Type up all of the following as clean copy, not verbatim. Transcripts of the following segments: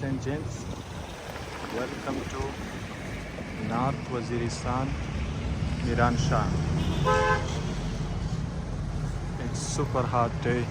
ladies and gents, welcome to North Waziristan, Miran Shah. It's super hot day.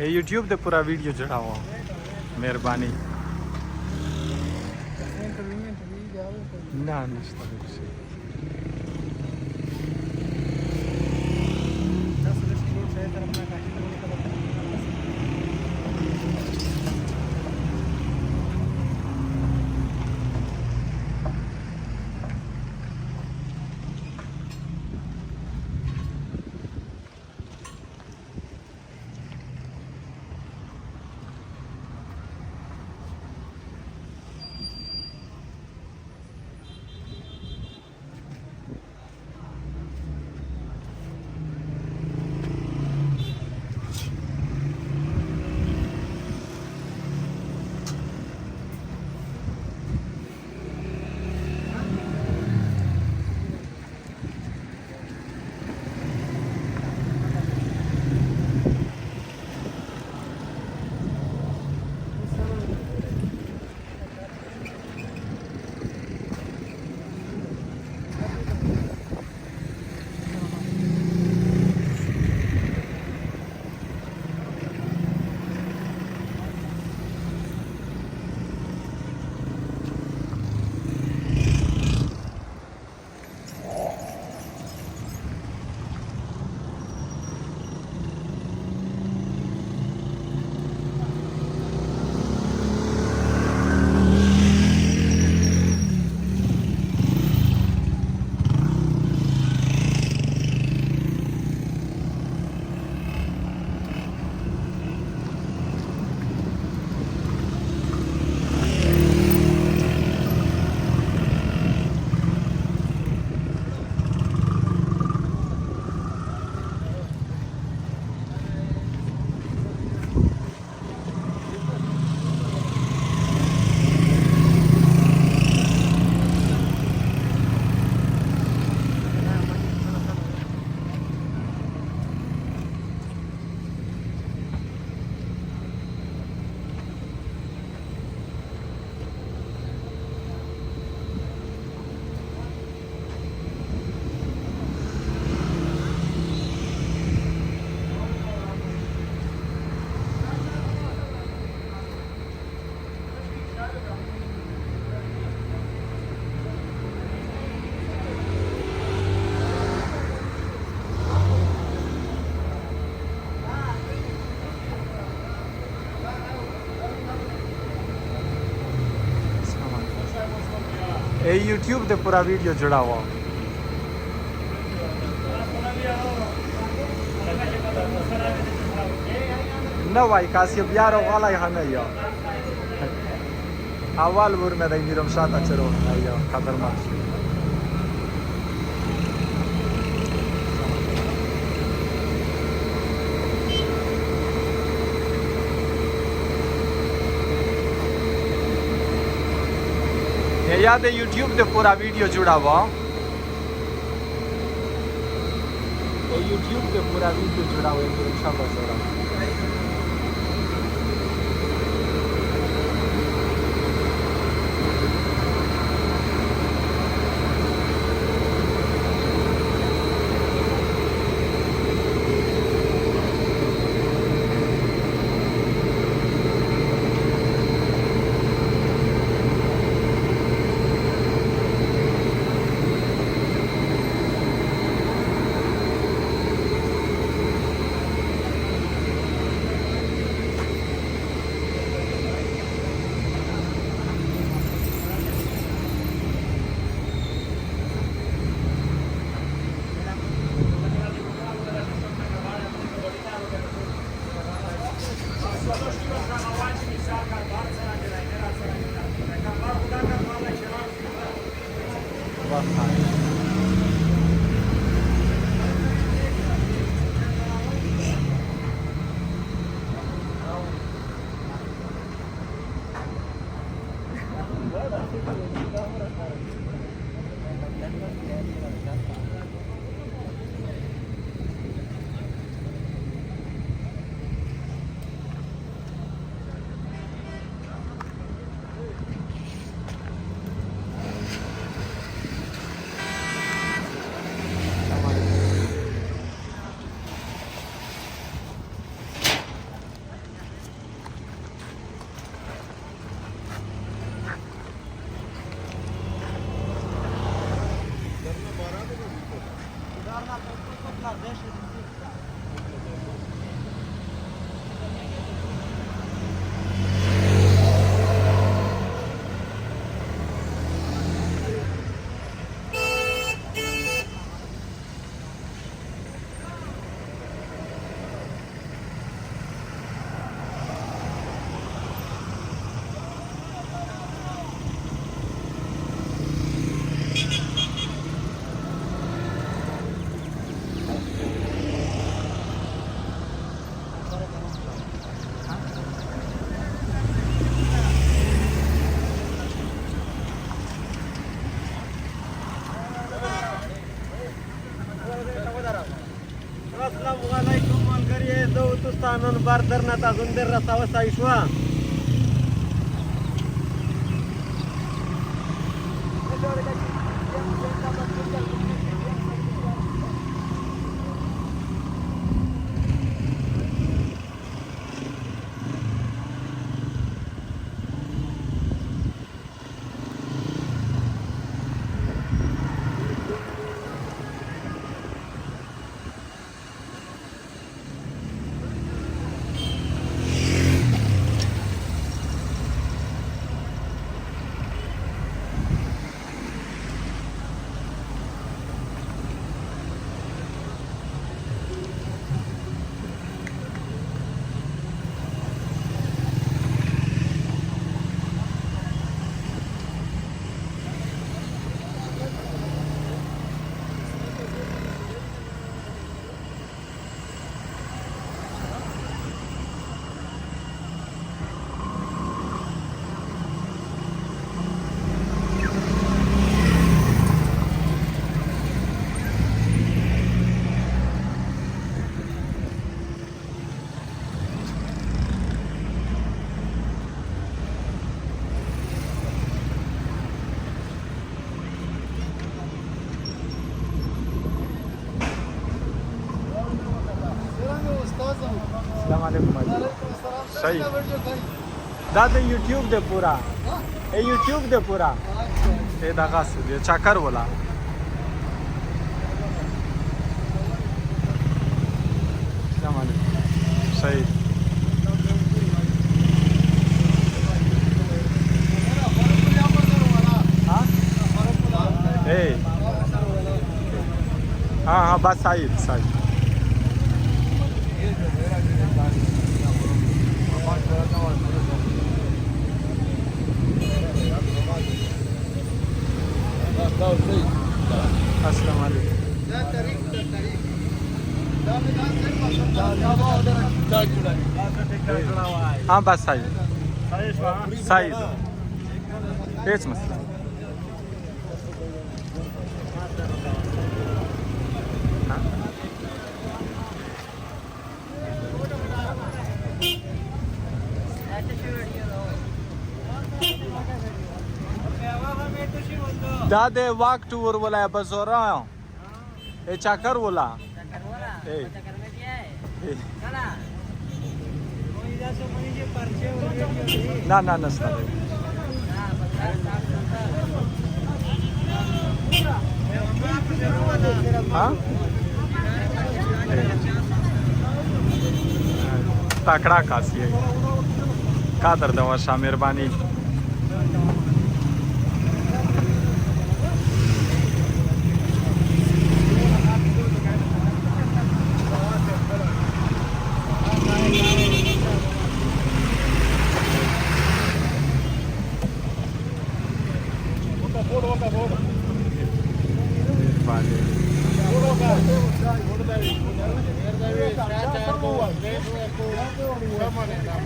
ये YouTube ते पूरा video चढ़ाओ मेहरबानी ना निश्ता ये यूट्यूब ते पूरा वीडियो जुड़ा हुआ ना भाई कासिब यारो वाला यहाँ नहीं है अव्वल बुर में रही मिरम शाता चलो नहीं है खतरनाक ये याद है यूट्यूब पे पूरा वीडियो जुड़ा हुआ ये यूट्यूब पे पूरा वीडियो जुड़ा हुआ है अच्छा बस हो रहा Assalamualaikum malgariye do tustanon bardarna ta zunder rasawa saishwa सही दादा यूट्यूब दे पूरा ए यूट्यूब दे पूरा ए दागा से चाकर बोला सही हाँ हाँ बस साइड साइड अस्सलाम वालेकुम हाँ बस साइड साइड हेच मस्त दादे वाक टूर बोला है बस हो रहा हूँ ए चाकर बोला ना ना नसता हाँ ताकड़ा खासी है का दर्द वशा मेहरबानी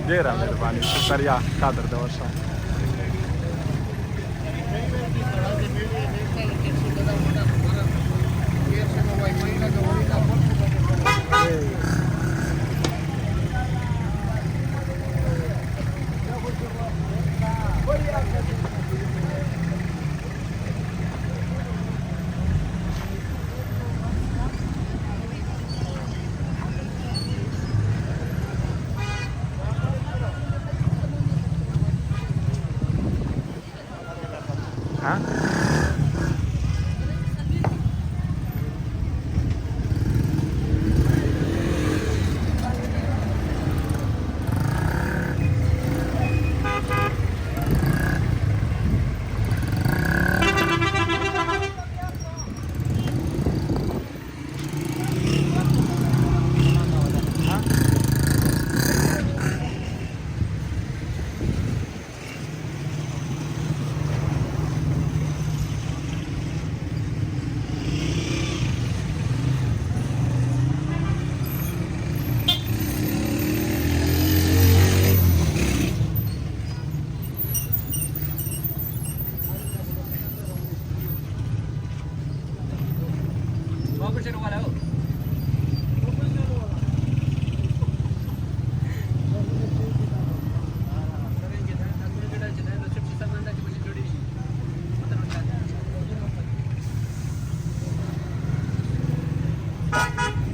दे रहा मेहरबानी शुक्रिया कादर दवर्षा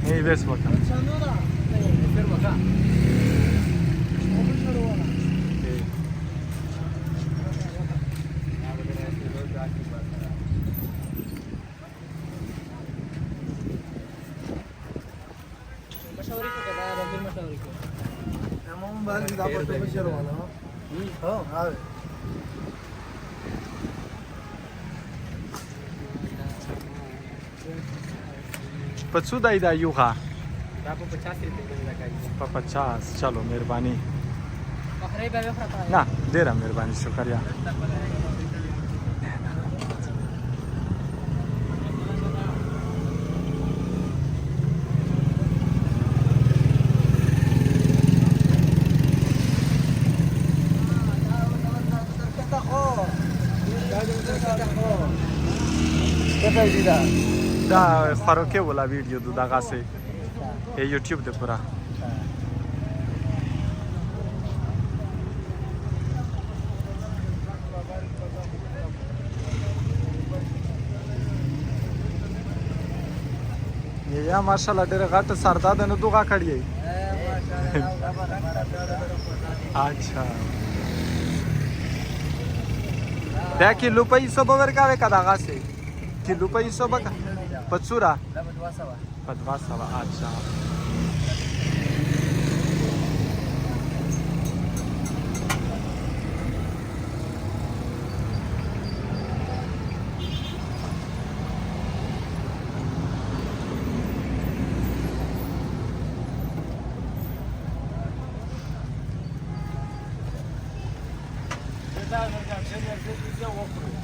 यही बेस बका पचू दाई दा यू खा 50 रुपये 50 चलो मेहरबानी बकरे पे खाता है ना दे रहा मेहरबानी शुक्रिया दा फारोके बोला वीडियो दो दागा से ये यूट्यूब दे पूरा ये या माशाल्लाह तेरे घाट सरदा देने दुगा खड़ी है अच्छा त्या किलो पैसो बरोबर का का दागा से किलो पैसो बघा पचुरा पदवासावा अच्छा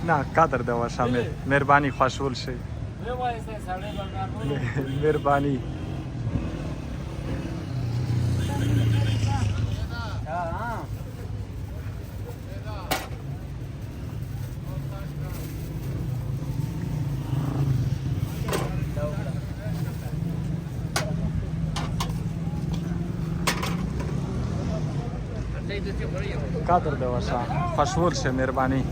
ना कादर देवा शामिल मेहरबानी खुशबुल से मेहरबानी कादर देवा शाह खुशबुल से मेहरबानी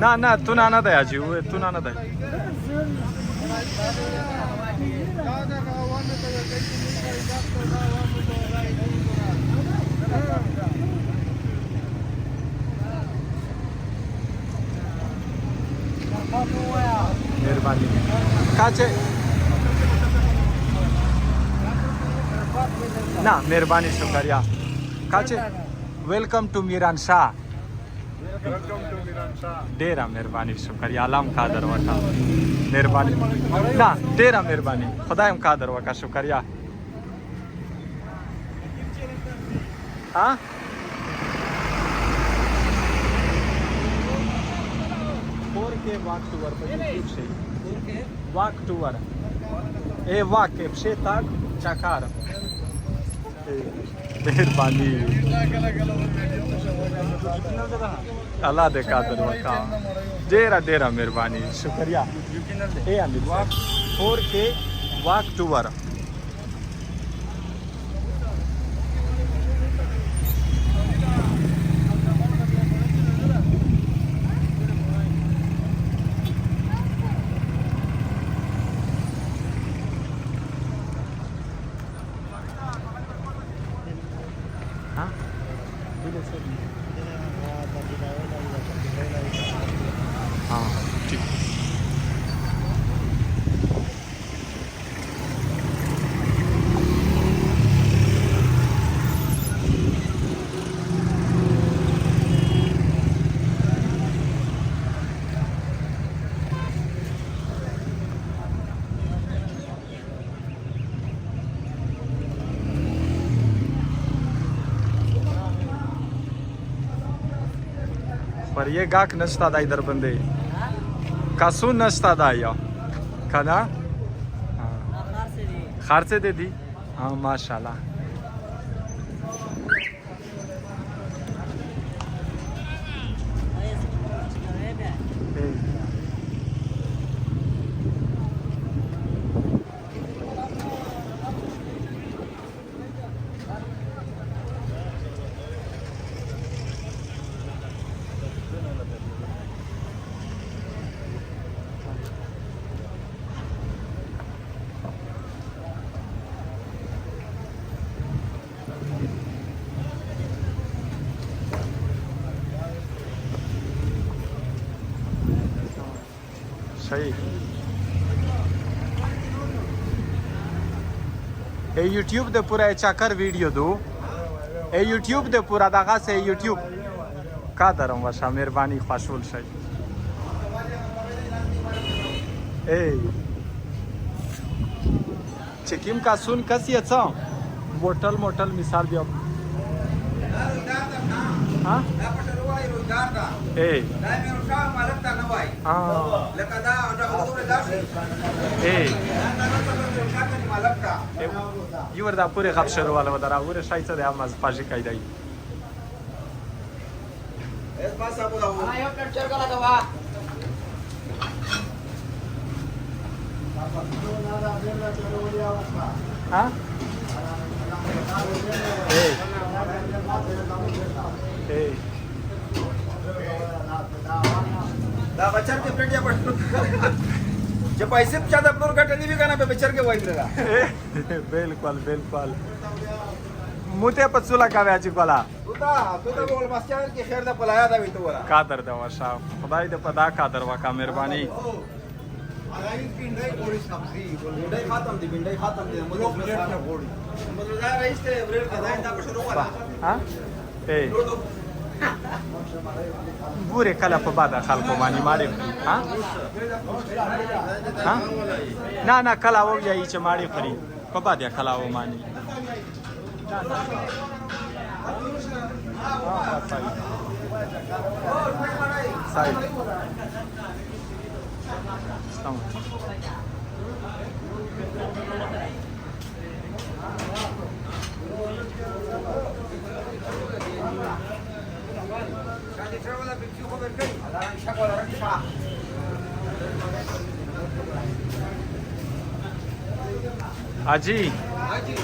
ना ना तू ना दया जी वो तू ना दया मेहरबानी काचे ना मेहरबानी शुक्रिया काचे वेलकम टू मीरान शाह डेरा मेहरबानी शुक्रिया आलम कादर वका मेहरबानी ना डेरा मेहरबानी खुदायम कादर वका शुक्रिया हाँ के वाक टूवर पर यूट्यूब से वाक टूवर ए वाक के शे तक चकार मेहरबानी अल्लाह दे कादर वका डेरा डेरा मेहरबानी शुक्रिया ए अमित वाक 4K वाक टूवर हाँ ठीक पर ये गाक नसता दा इधर बंदे कासू नसता दा या खाना खार से दे दी हाँ माशाल्लाह सही ए यूट्यूब दे पूरा चाकर वीडियो दो ए यूट्यूब दे पूरा दागा से यूट्यूब का दरम वशा मेहरबानी खाशुल सही ए चेकिम का सुन कसी अच्छा बोटल मोटल मिसाल भी अब हाँ ए يور دا پوری خب شروع والا ودارا ور شای څه د اماز پاجي کایدای es pasa por abajo ay otra charga la va ها ए ए da bachar के पेट या पट जे पैसे ज्यादा अपलोड करते भी गाना पे बचर के वाइट रहा बिल्कुल बिल्कुल मुते पचुला का व्याची कोला तू बोल मास्टर के खैर दा पलाया दा तो वाला कादर दा वशा खुदाई दे पदा कादर वा का मेहरबानी अलाई पिंडाई कोड़ी सब्जी पिंडाई खत्म दी मतलब प्लेट में कोड़ी मतलब जा रही से ब्रेड का दाइन दा शुरू वाला हां ए بوره کله په بعد خلکو باندې ماړي ها ها نه نه کله وږي چې ماړي خوري په بعد کله و مانی صحیح हाजी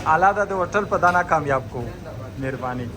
आला दा होटल पदाना कामयाब को मेहरबानी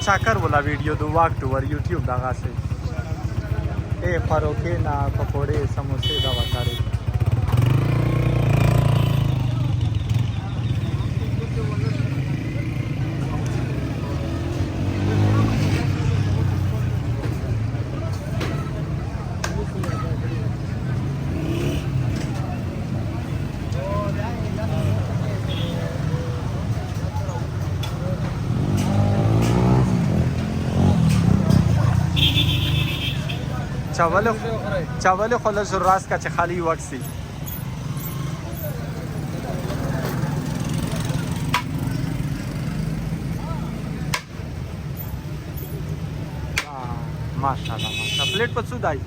चाकर वाला वीडियो दो वाक टूवर यूट्यूब दगा से ए फरोके ना पकोड़े समोसे दवा सारे چاول خلاص راست که چه خالی وکسی माशाल्लाह प्लेट पर सुध आई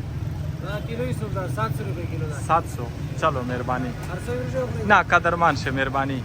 किलो ही 700 रुपये किलो 700 चलो मेहरबानी 800 रुपये ना कदरमान से मेहरबानी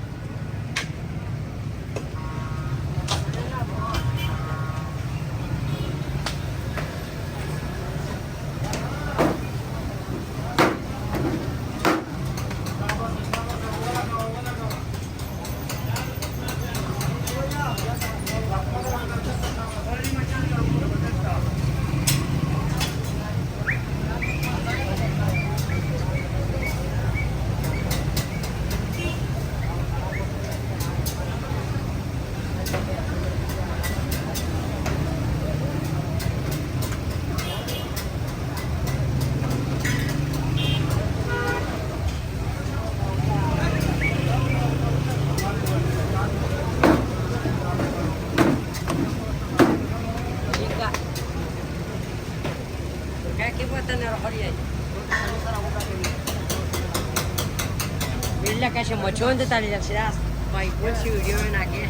Mira que se mochó de tal y ciudad. Vai pun si video aquí.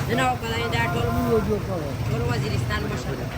De nuevo para ir a todo Waziristan maşallah.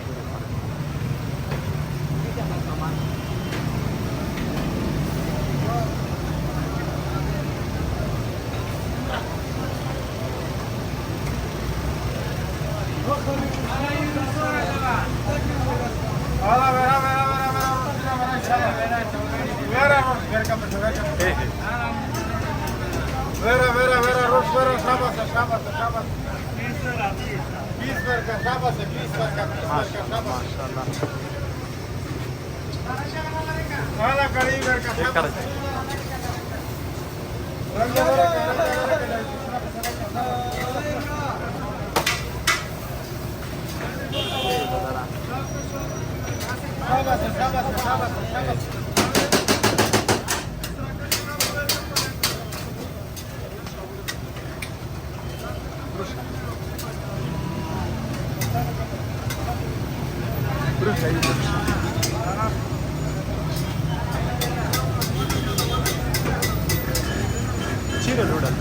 Chile noodle.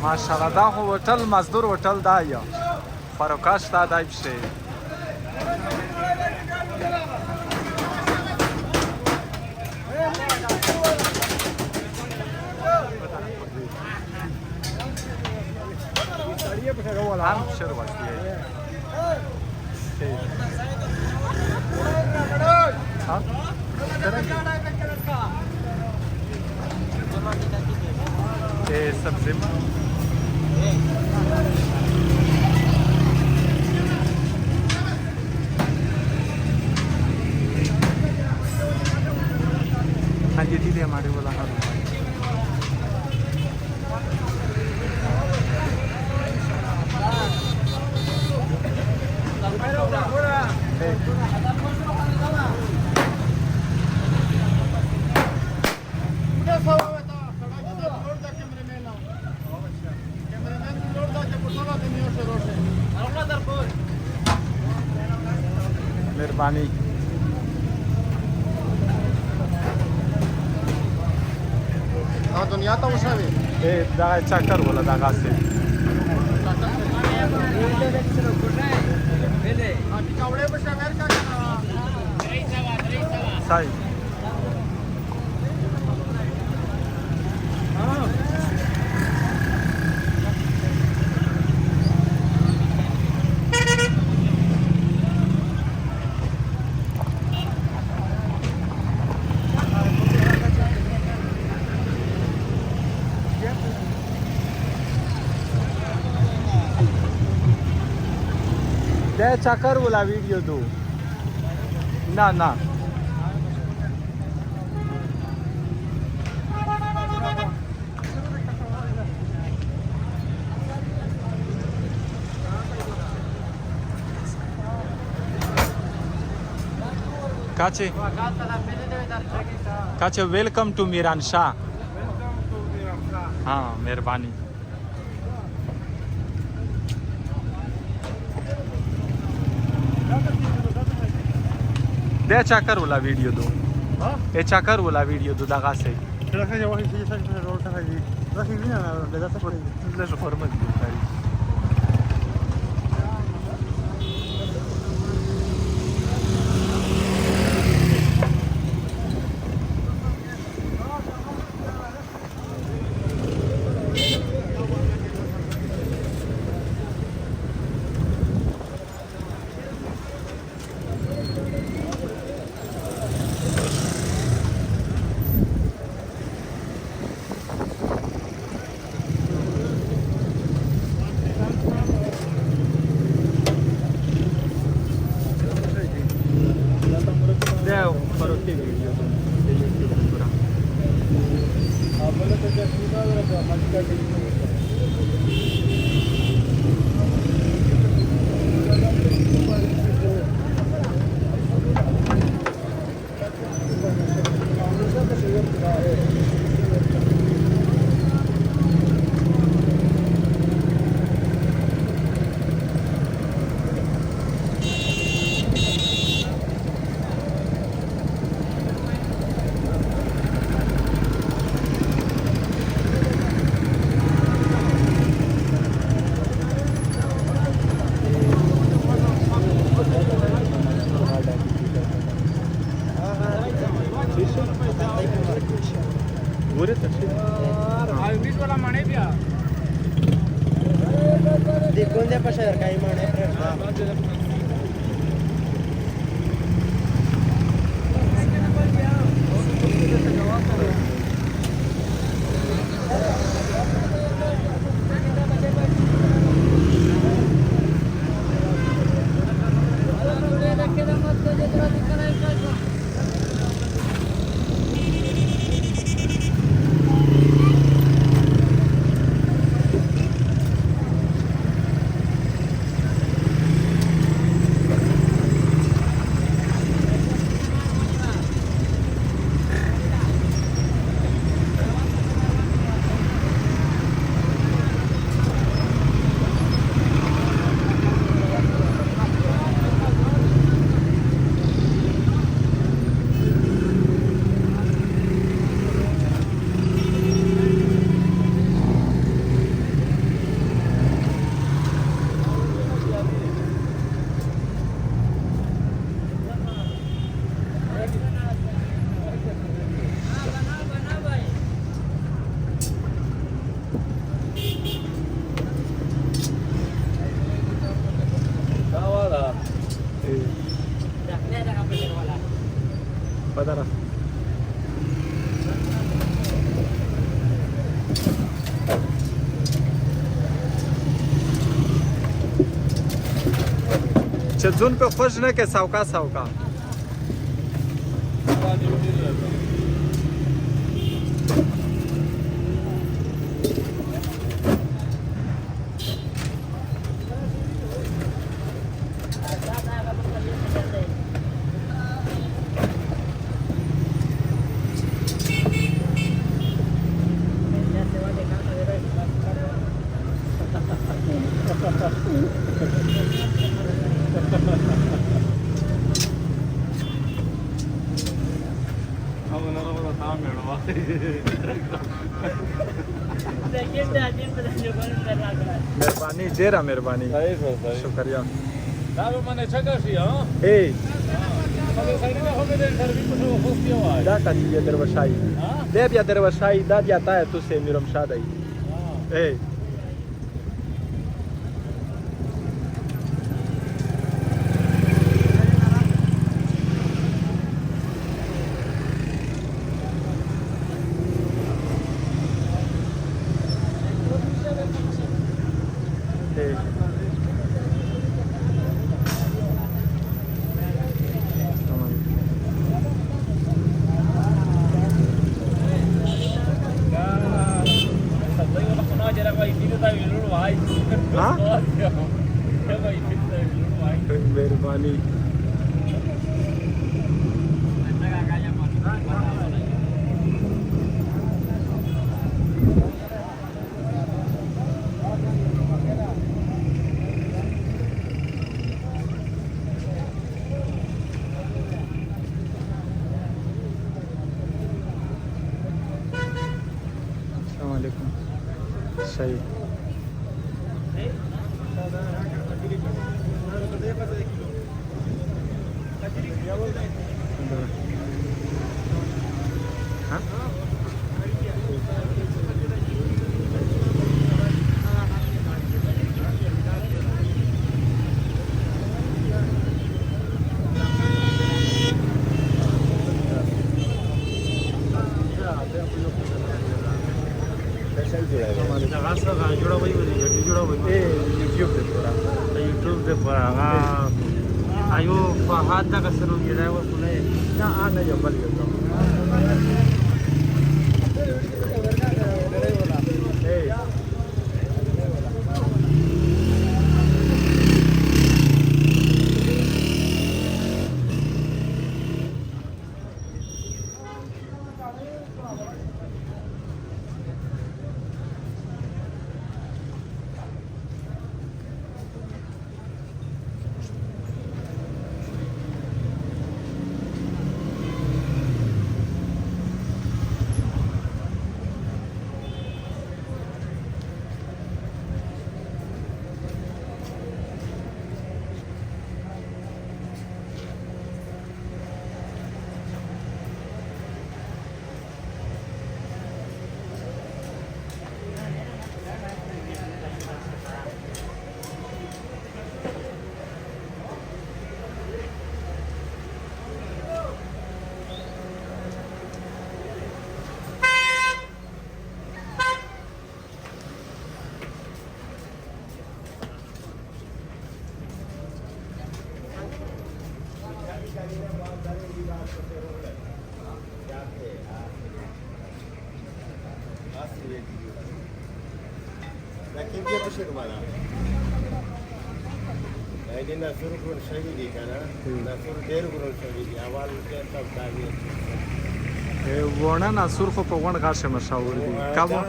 माशाल्लाह دا خو होटल मजदूर होटल دا या फरोकाश دا دایب شه هم شروع کیه ها ये सब्जी हाँ जी दीदी हमारे बोला हाँ मेहरबानी दुनिया तो उसने भी दा चक्कर बोला दागा से सही दे चक्कर बोला वीडियो दो ना ना Cace, Vacanza la fede deve dar check-in. Cace, welcome to Miran Shah. Welcome to Miramsa. हाँ मेहरबानी. द्या चाकर वाला वीडियो दो. ए चाकर वाला वीडियो दो दगा से. Le reformă de care. द्या परत ते व्हिडिओ दो. ते YouTube पुरा. Ure तशी. ते कोणत्या पशावर काही म्हणे पदारा. चजून पे खुश न के सावका सावका. मेहरबानी जेरा मेहरबानी शुक्रिया. Hey, da ca e dervășai. De abia dervășai, da dia taia tu se mirom șadai. Hey. शाही हाँ? YouTube de pura. YouTube de por acá. Hay un fajata que se nos quiere agua por ahí. Na ana yo bal yo. Hey. لكن دي بشر مالا يعني نصر كون شهيدي كان نصر دير كون شهيدي اول کے سب دانی وونه نصر خو په غون غاښه مشهور دي کبو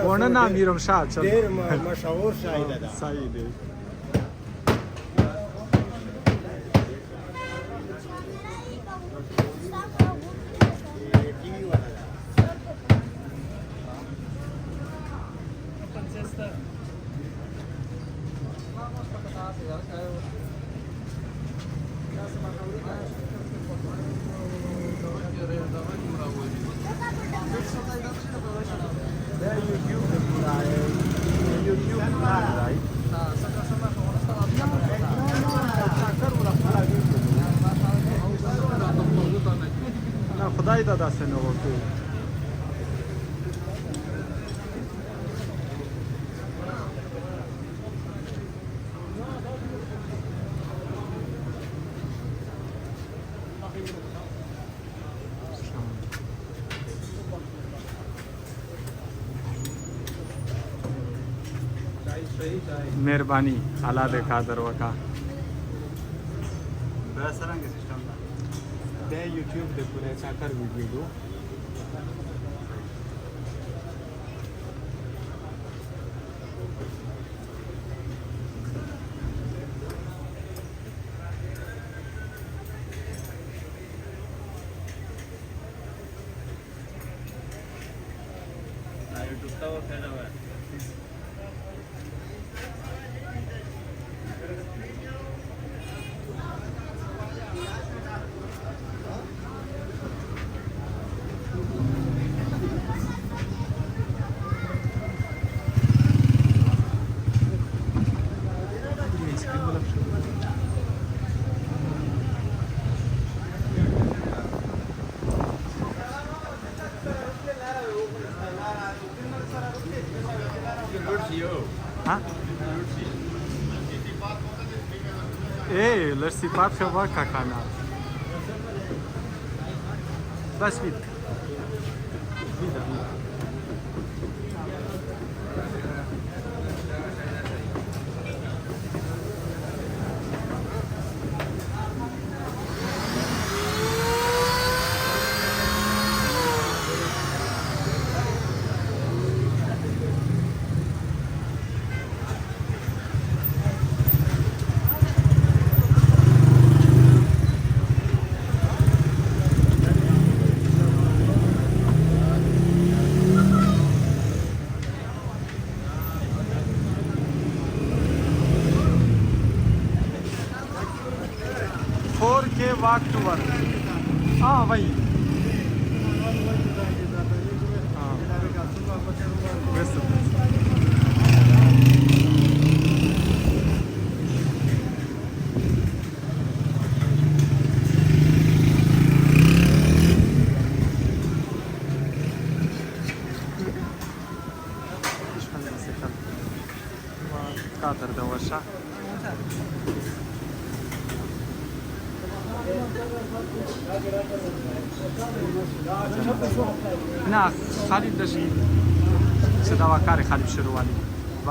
وونه نامیرم شاه چل دیر مشهور شاهد ده صحیح دی نه خدای دا داسې نه وکړي مهرباني الله دې قادر وکا دا څنګه سیستم ده د یوټیوب د پوره چاکر ویډیو YouTube ته وکړه وای ها ايه الارتفاع في واقع كان بس بيت हाँ वही हाँ वैसे kadar da varsa. نه خالد داشت صدا کار خالد شروعالی و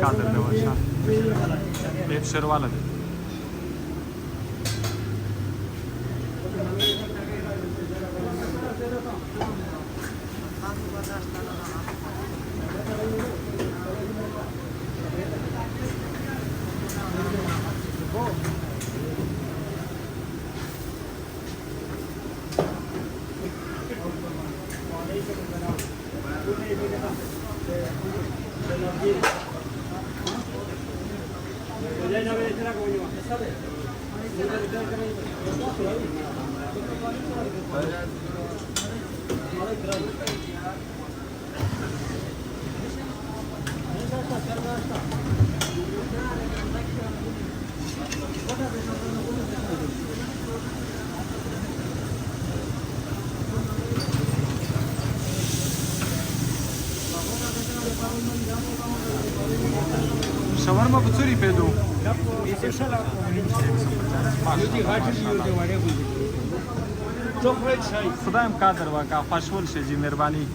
قادر دواشا به شروعاله ده شاورما بچوری پیدو خدایم قادر واقع خوشحال شدی مهربانی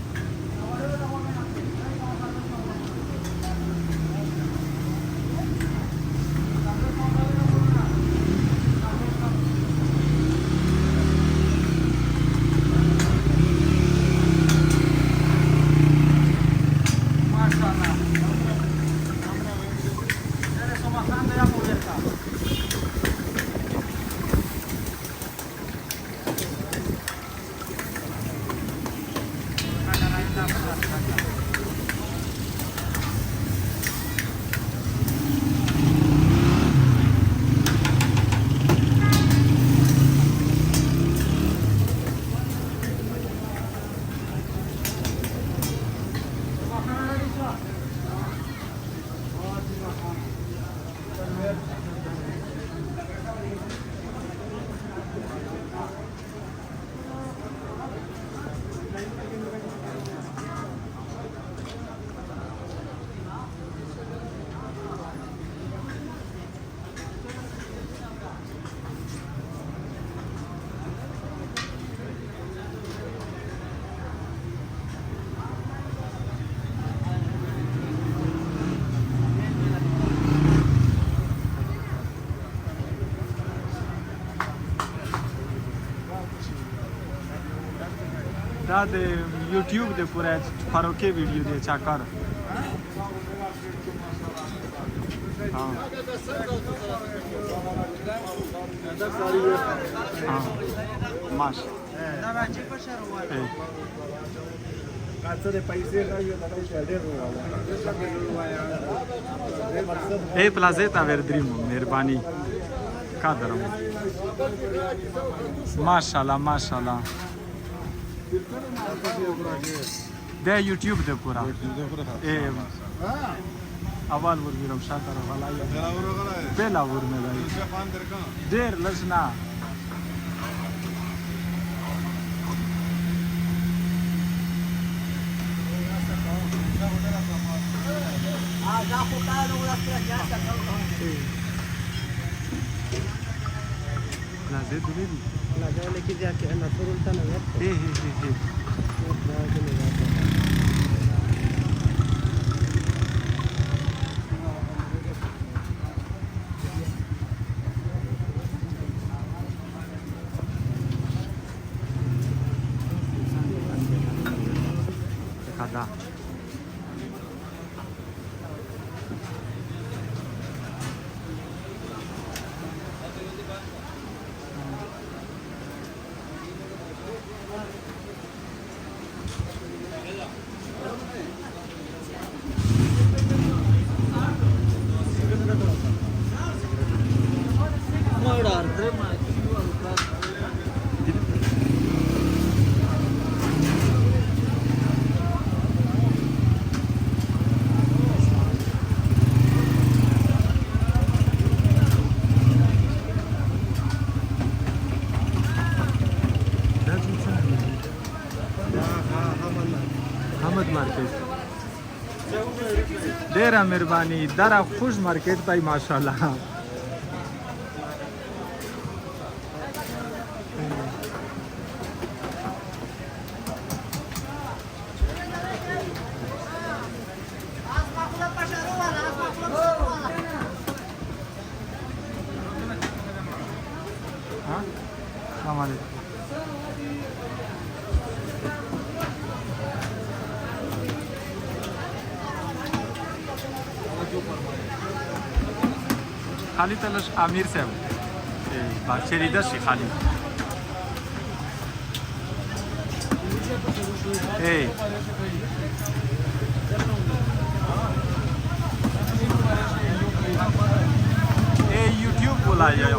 دا د یوټیوب د پوره فاروقي ویډیو دی چاکر ماش ای پلازیتا وردریم مهربانی قدرم ماشاءالله ماشاءالله ده یوټیوب ده پورا اول ور میرم شاته راغلی بلا ور مې دی ډېر لږ نه La Z de Levi. La gale che già che è una frontana Cada. Ahmad market डेरा मेहरबानी दारा खुश market ताई माशाल्लाह हाँ हमारे खाली तलश आमिर साहब बादशाह दस खाली यूट्यूब बोला जाए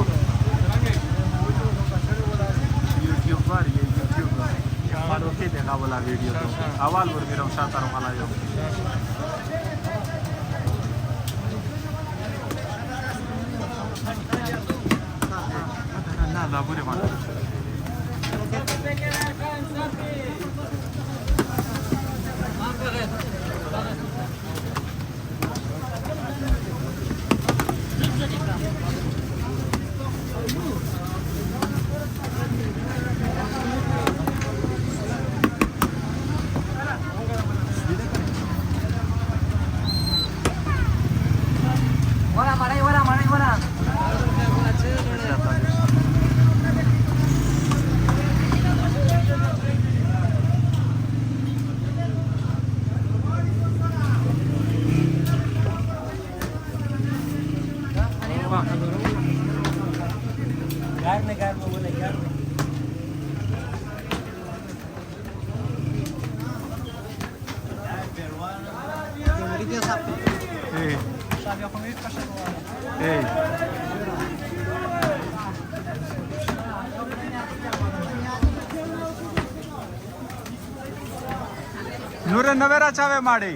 यूट्यूब पर ये यूट्यूब पर ओके देखा बोला वीडियो तो आवाज पर मेरा शाता वाला जो ना ना बुरे मानो नूरे नवेरा चावे माड़ी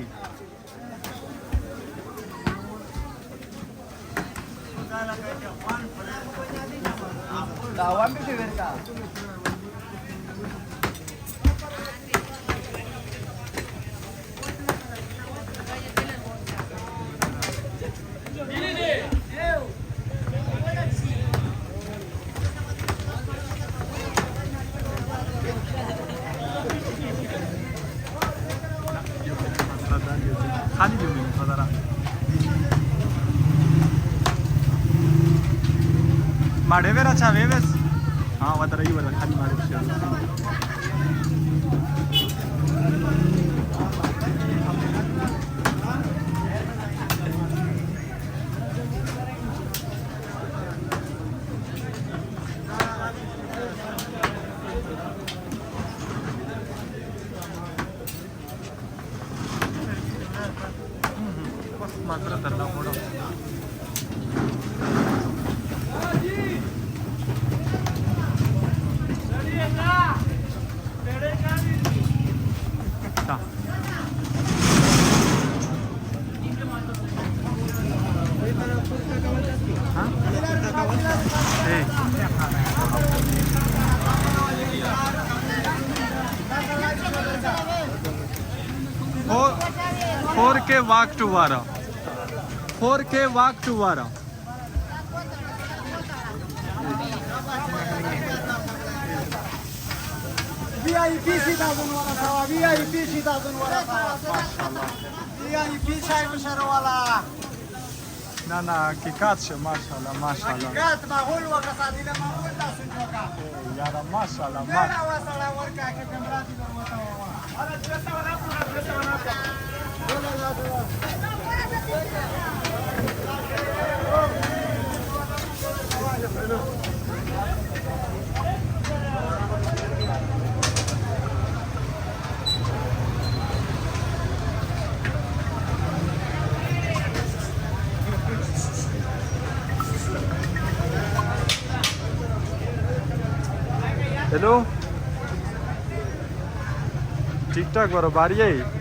खाली देऊ मी जरा माडेवेरा चावेवेस हाँ वतरा ही वाला खाली माडे मात्र धरना मोडो फोर के वाक टू वारा 4K walk to Vara. VIP सीताजन वाला था VIP सीताजन वाला था VIP साइड वाला ना ना हकीकत से माशाल्लाह माशाल्लाह हकीकत माहौल वका सादीला माहौल दा सुनोका यार माशाल्लाह मेरा वाला वर्क आके कैमरा दी होता हुआ अरे जैसा वाला पूरा जैसा वाला बोला जाता हेलो टिकटॉक बरोबर आहे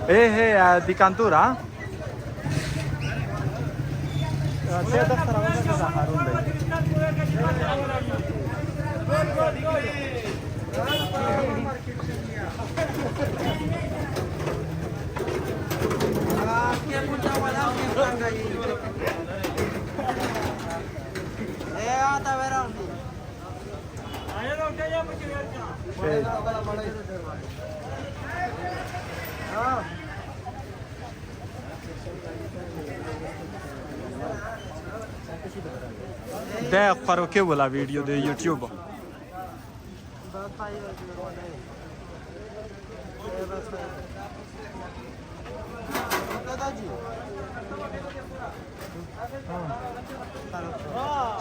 हे di Cantura ده فاروقه ولا ویڈیو دے یوٹیوب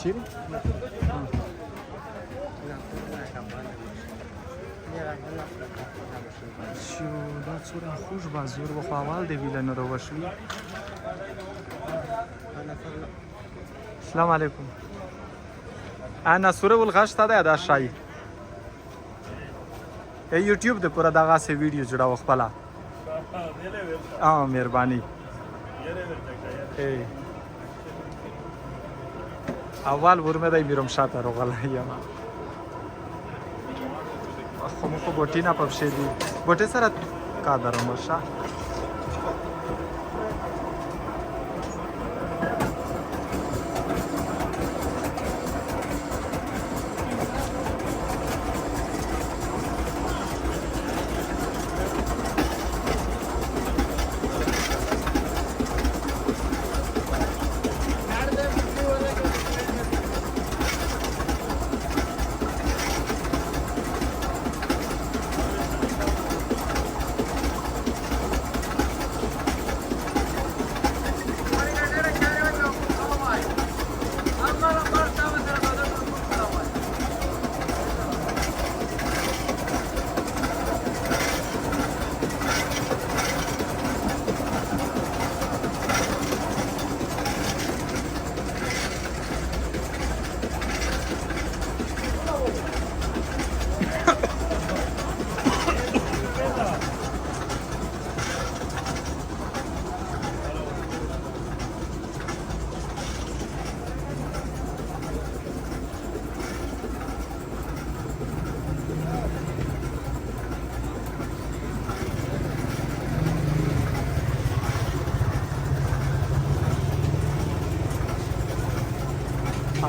چی؟ شو دا څومره خوش بازور و خو اول دی ویل نه وروښوي. السلام علیکم. انا سوره ولغشت ده دا شای یوټیوب د پورا دغه سه ویډیو جوړاو خپل مهرباني اول ورمه دای میرم شاته روغلا یم خو مخ بوټینا په شه دي بوټه سره کا درم شه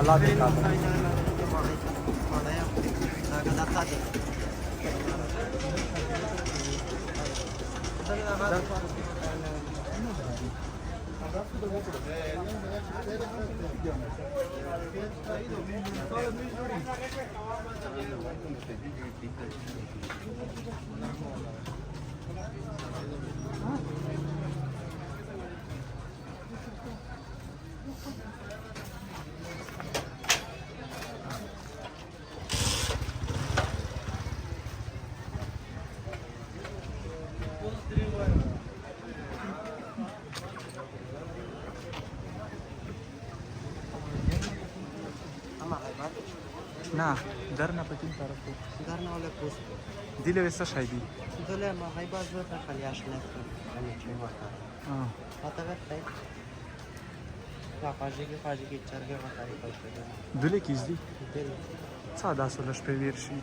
Allah dikkat. نه درنه په کوم طرف دی درنه ولا پوسټ دله وسه شای دی دله ما هاي باز ورته خلیاش نه کوي چې وکړه پته ورته پاجي کې چرګه وکړي پښه دله کیز دی دله څه داسه لښ په ویر شي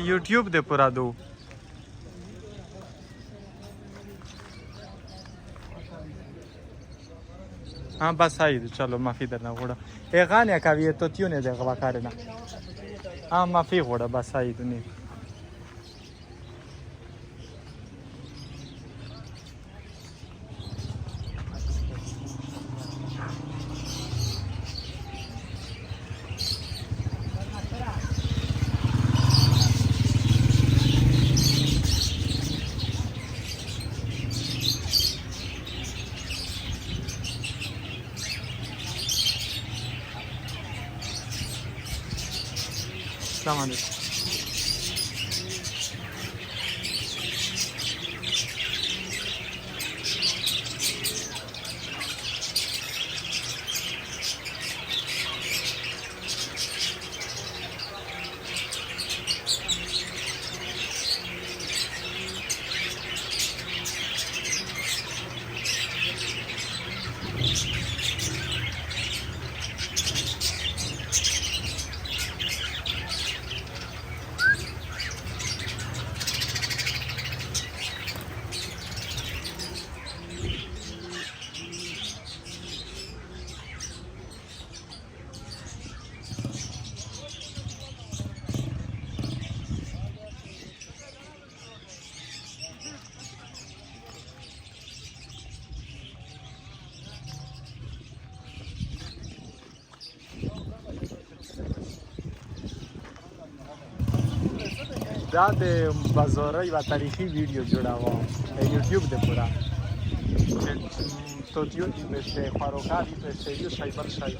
یوٹیوب دے پورا دو हाँ बस आई चलो माफी दरना घोड़ा ए गाने का भी तो क्यों नहीं देखा करे ना हाँ माफी घोड़ा बस आई तो नहीं السلام علیکم. دا د بازارۍ و تاریخی ویدیو جوړاوم یوټیوب ده پورا تو تیو دی پشه خواروکا دی پشه یو شای بر شای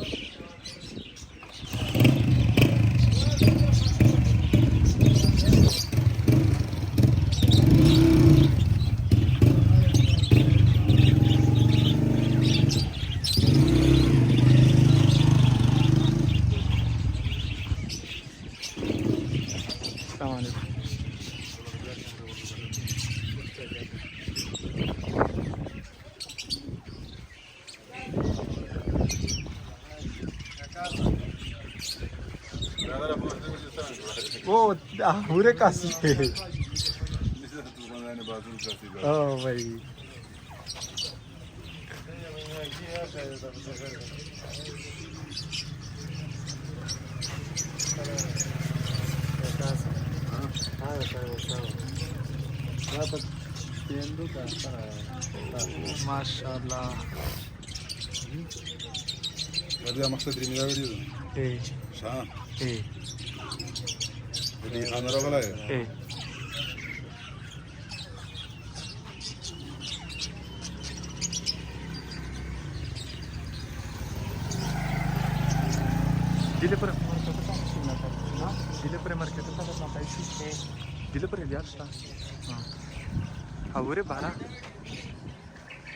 السلام علیکم. वो पूरे काशी है. ओ भाई माशाल्लाह. هذا مقصد ريمي داودي ايه شاه ايه اللي انا راه ايه Dile per marketă ta și na ta. Da? Dile per marketă ta na ta și dile per iar sta. Aure bara.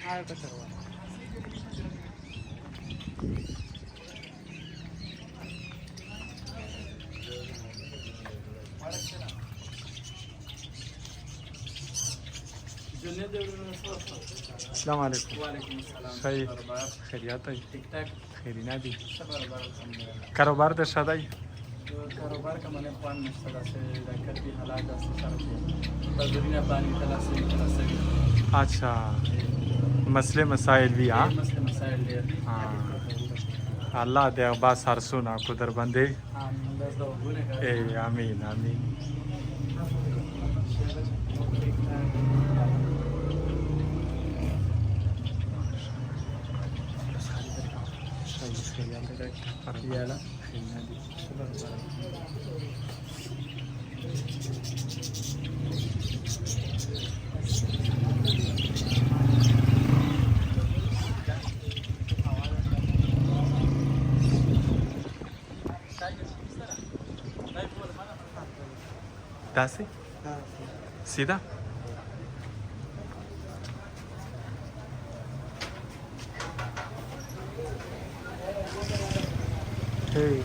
Hai pe serva. السلام علیکم. وعلیکم السلام. صحیح خیریت ہے. ٹھیک ٹھاک. خیرینا دی. صبر بر الحمدلله. کاروبار در شدای. کاروبار کا من خوان مشترک سے ذکر بھی حالات است سره تدرینا پانی خلاصي خلاصي. اچھا مسئله مسائل بھی ها. مسئله مسائل دي. الله دې عباس هر سونا کو در باندې. امين. بس دا وګوره. اے امین امین. یالا. داسې سیده hey.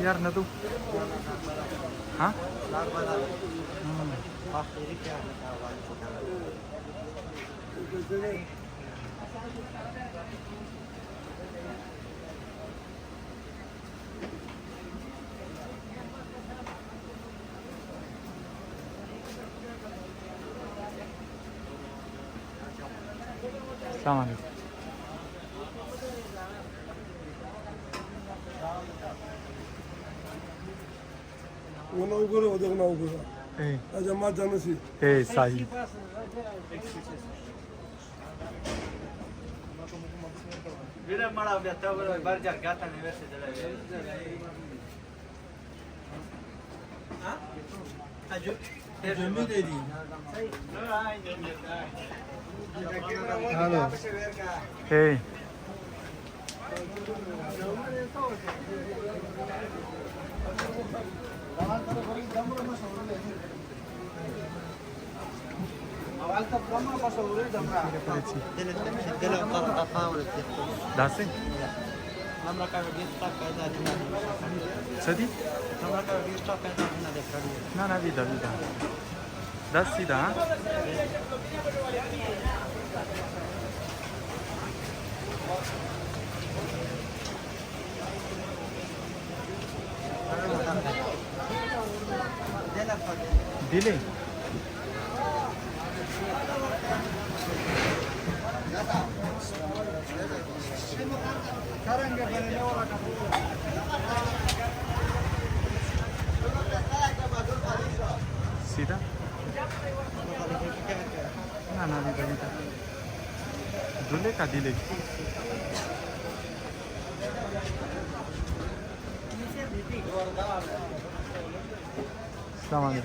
यार न तू हाँ السلام عليكم. ونوغورو ودغنوغورو ايه يا جماعة جنسي ايه صحيح. Vine mala via ta ora barjar gata ne verse della. हे दासे सदी ना vida da sida दिले सीधा ना vida दुले का दिले Selamat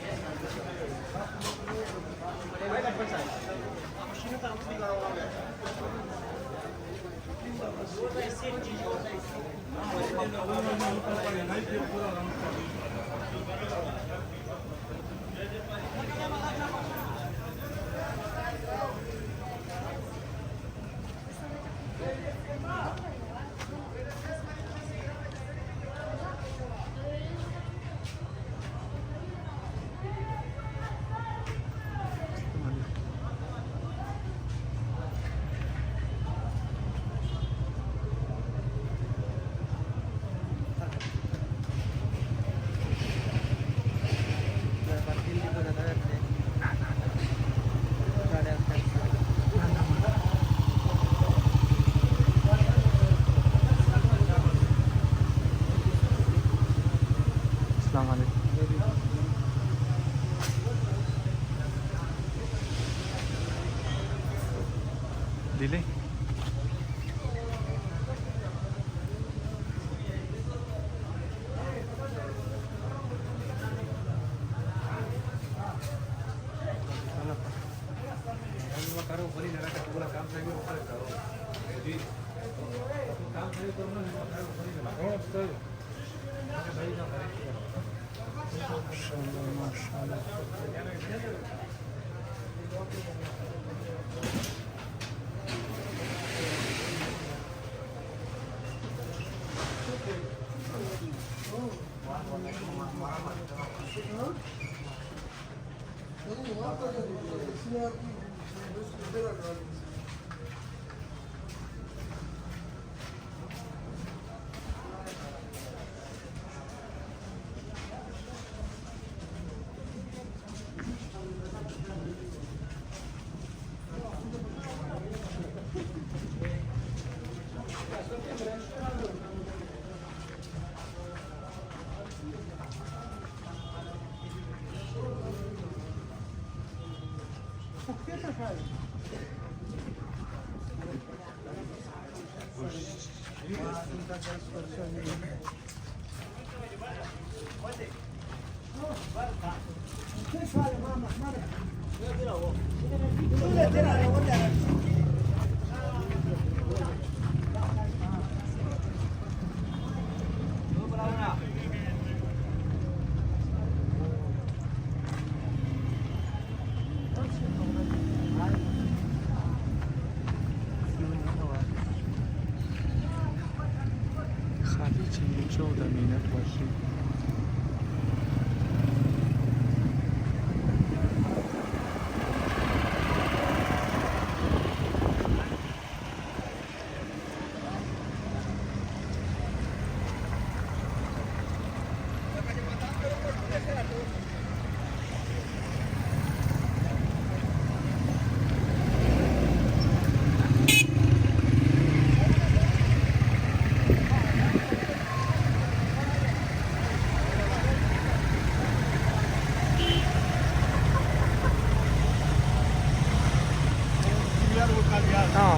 दिले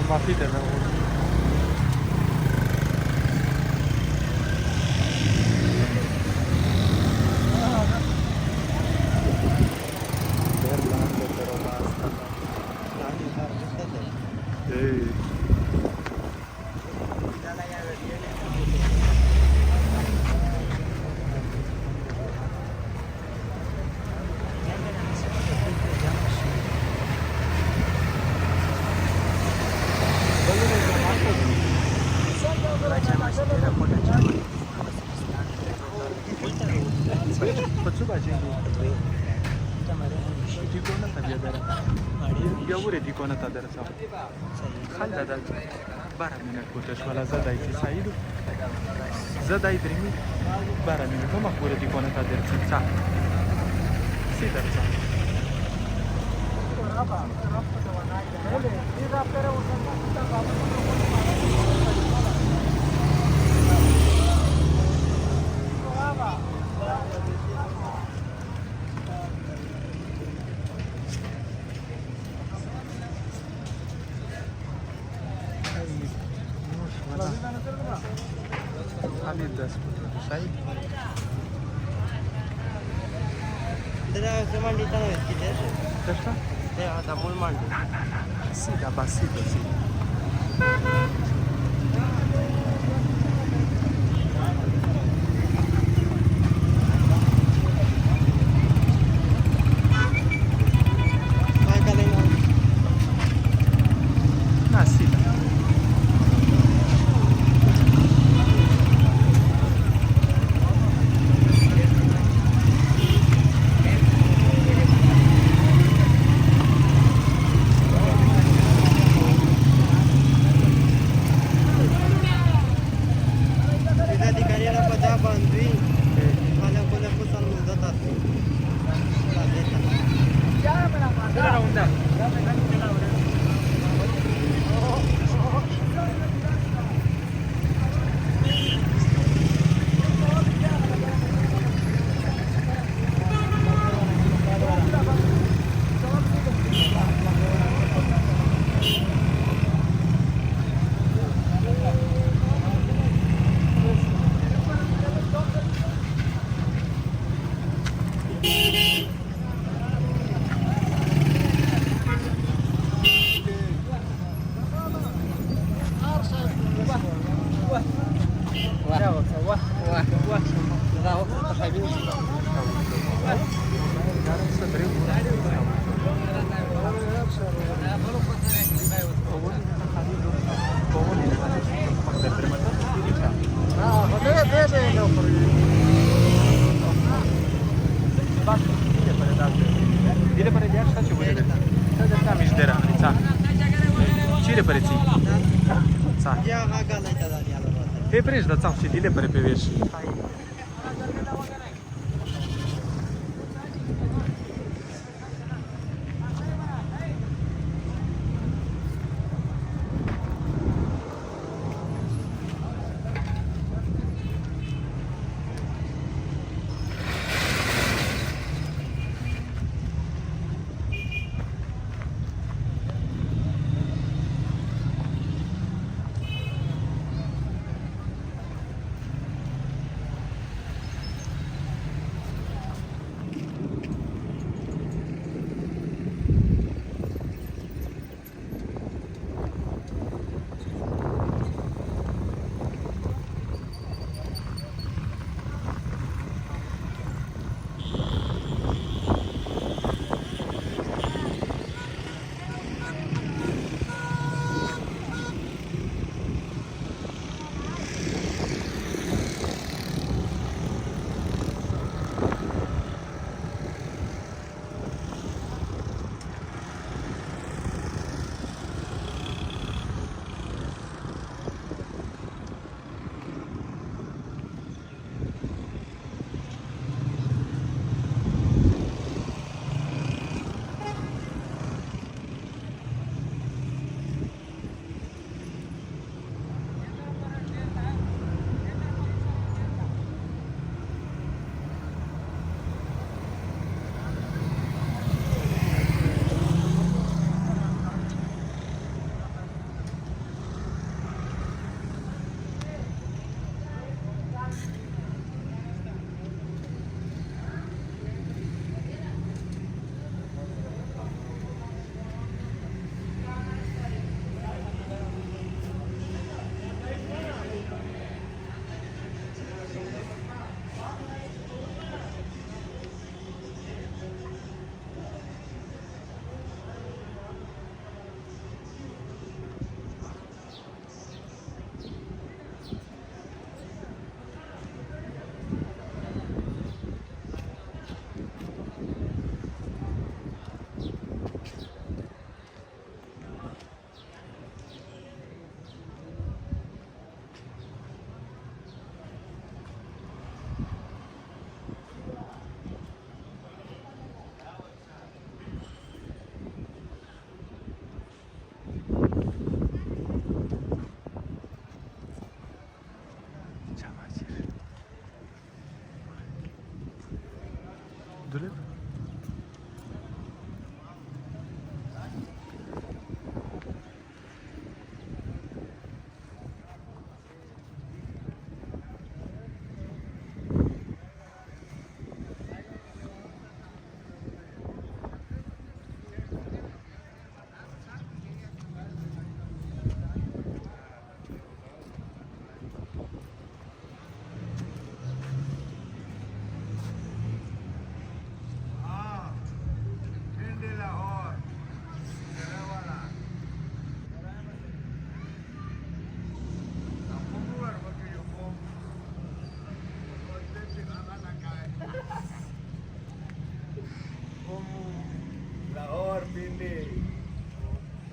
माफी देना Ei. Faccio di कोणाचा बेदर एवढे ती कोणाचा दरचा खाल्ला जायचं 12 मिनिट होतं मला जदायची साईड जदाई तरी मी 12 मिनिट मग पुरे ती कोणाचा दरचा सीदरचा खाली 10 side Testa? Da mult mult. Sì, da bassito, sì. Ah, sì. Dile pare de așa ce voi vedeți. Să de tam iși de rani, ța. Cire pare ții. Ța. Te prești, da ța, și dile pare pe veși.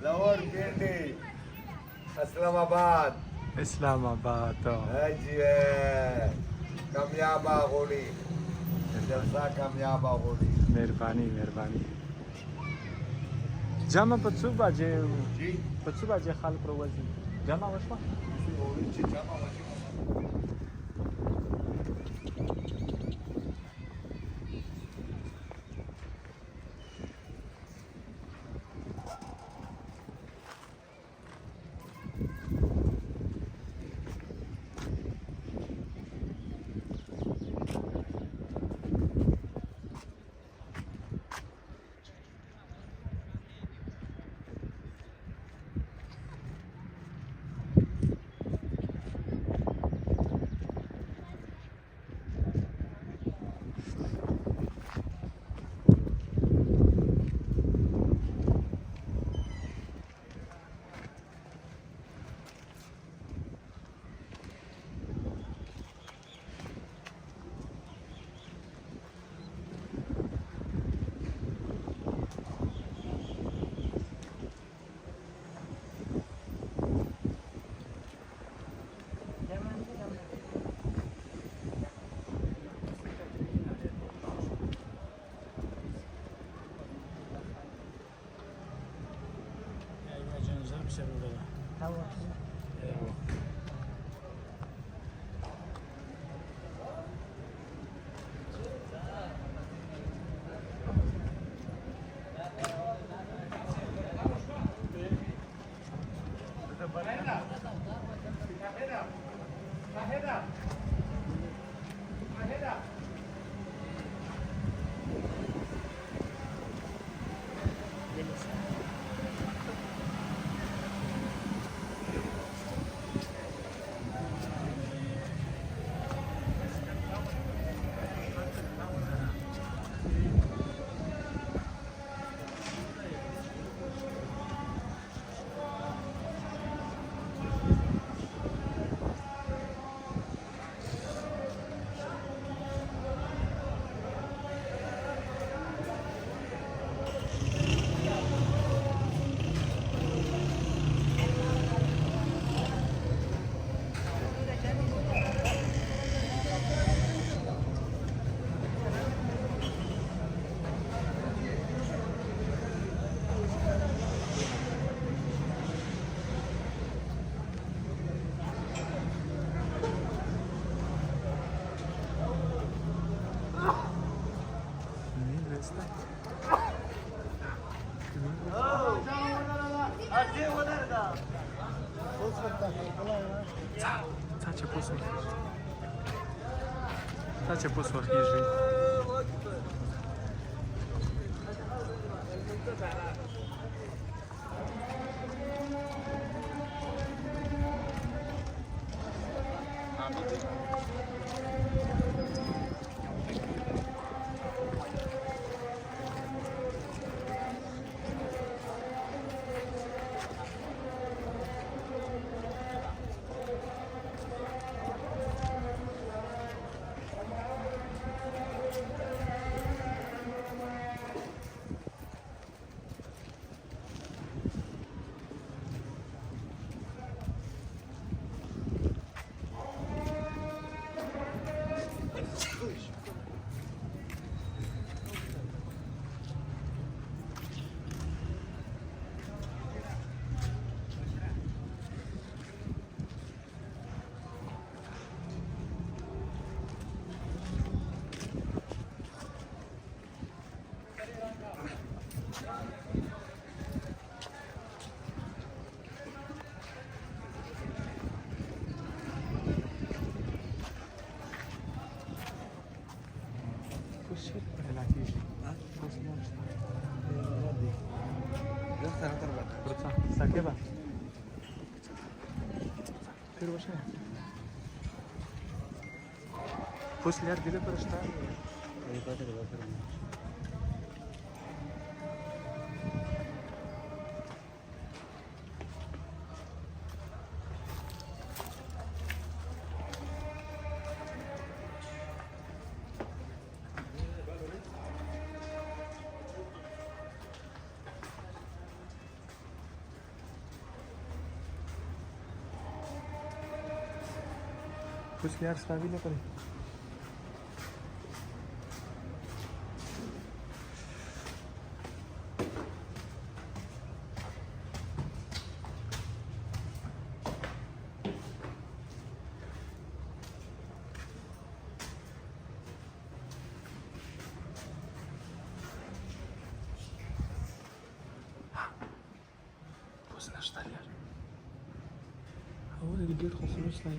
Rawalpindi Islamabad Islamabad कामयाबा होली जलसा कामयाबा Holy मेहरबानी मेहरबानी جمع په څو بجې جی په څو بجې خلک راوځي جمع وشوه چې جامه وشي ce poți să orchijui. Saqueba. ਫਿਰ ਵਸ਼ੇ ਪੁੱਛ ਲਿਆ ਦਿਲੇ ਪਰ ਸਟਾ ਇਹ ਪਤਾ ਕਰਵਾ ਫਿਰ Fusiliar stabile per Wo ist der Stadion? هو اللي جيت خلص لاي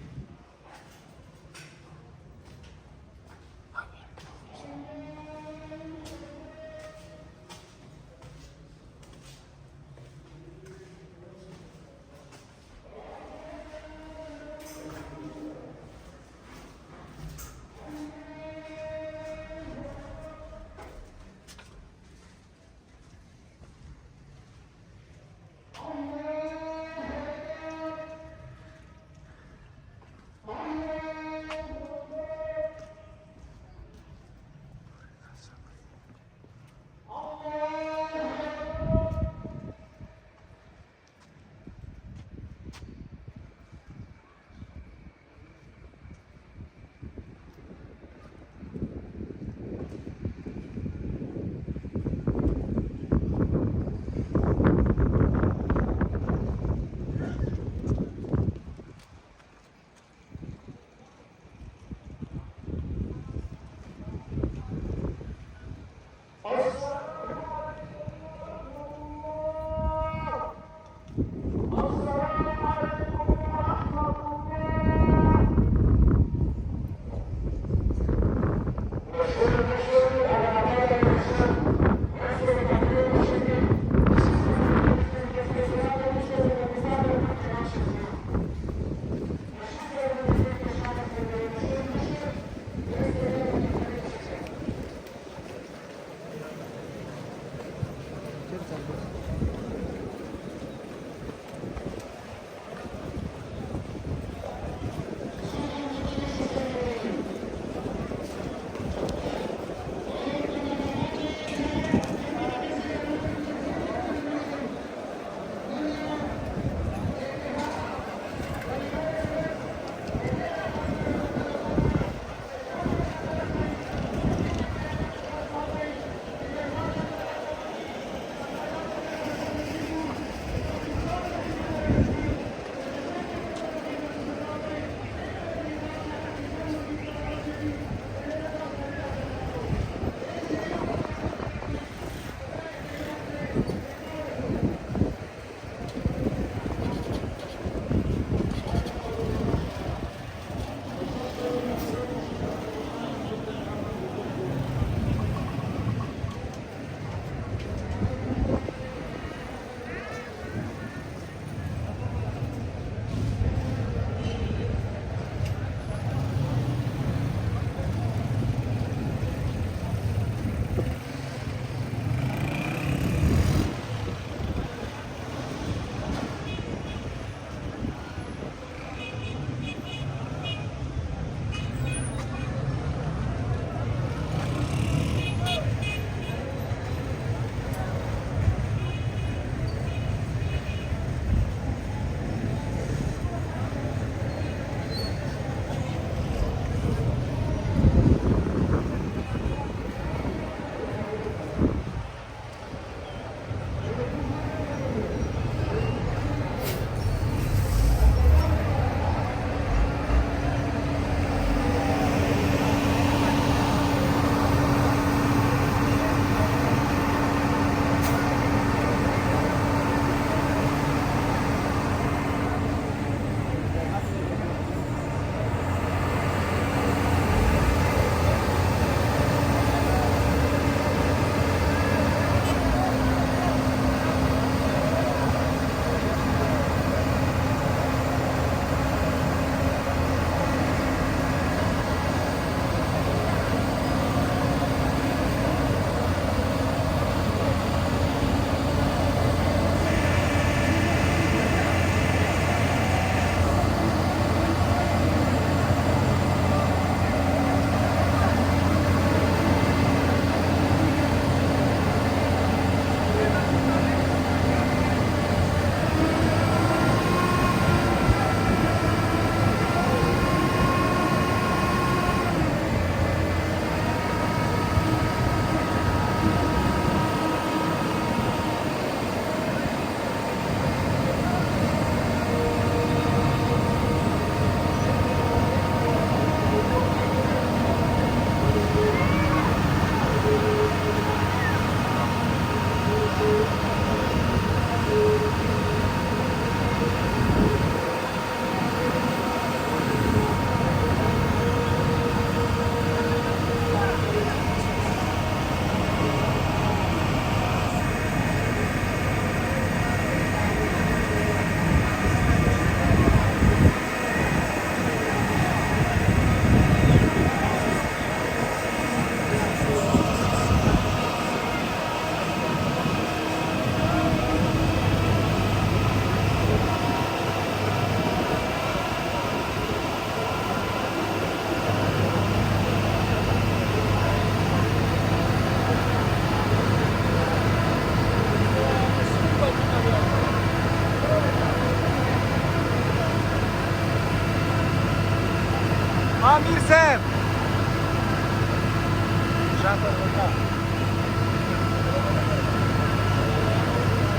Aamir Saheb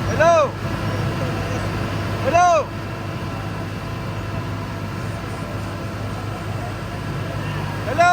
hello hello hello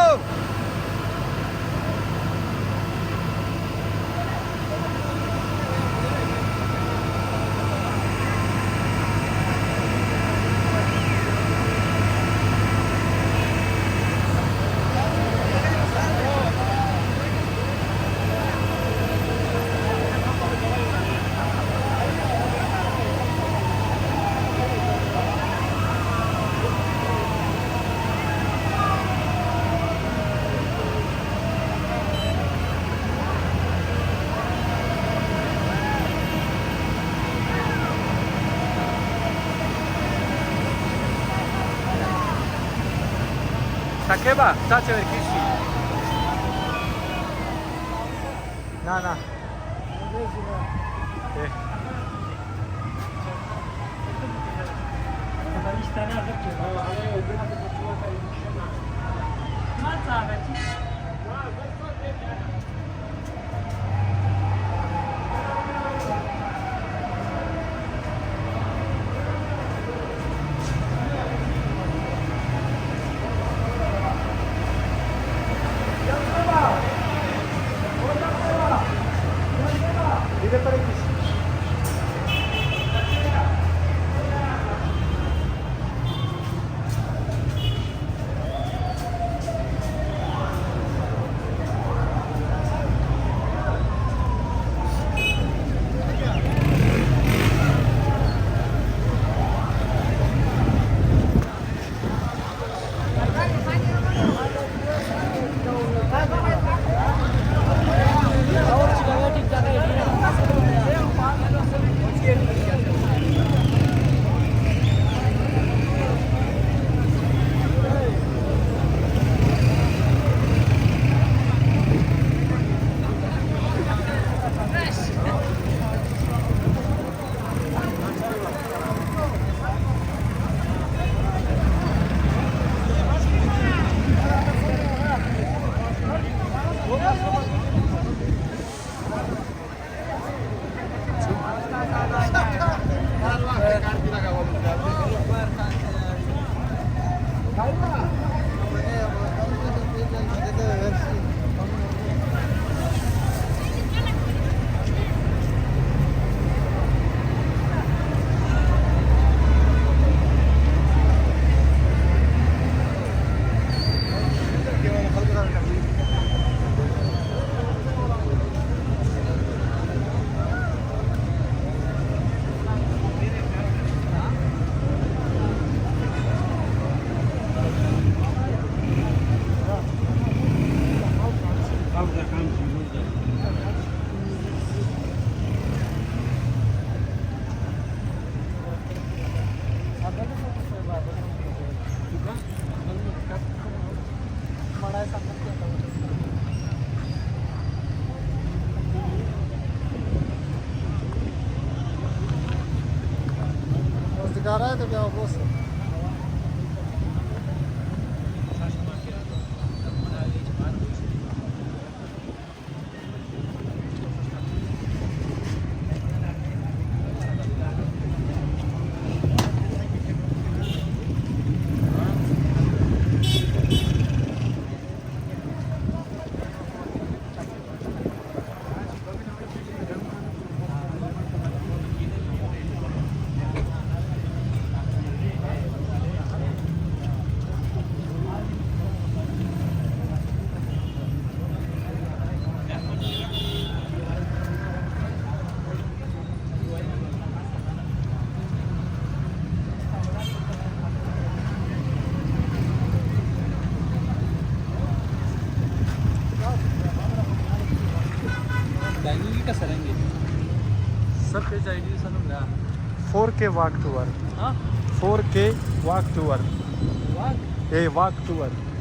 Sakeba, tace verkishi. Na. Caralho, da minha bolsa. सब पेज आईडी सांगा 4K walk tour. हां 4K walk tour. वाघ Walk tour.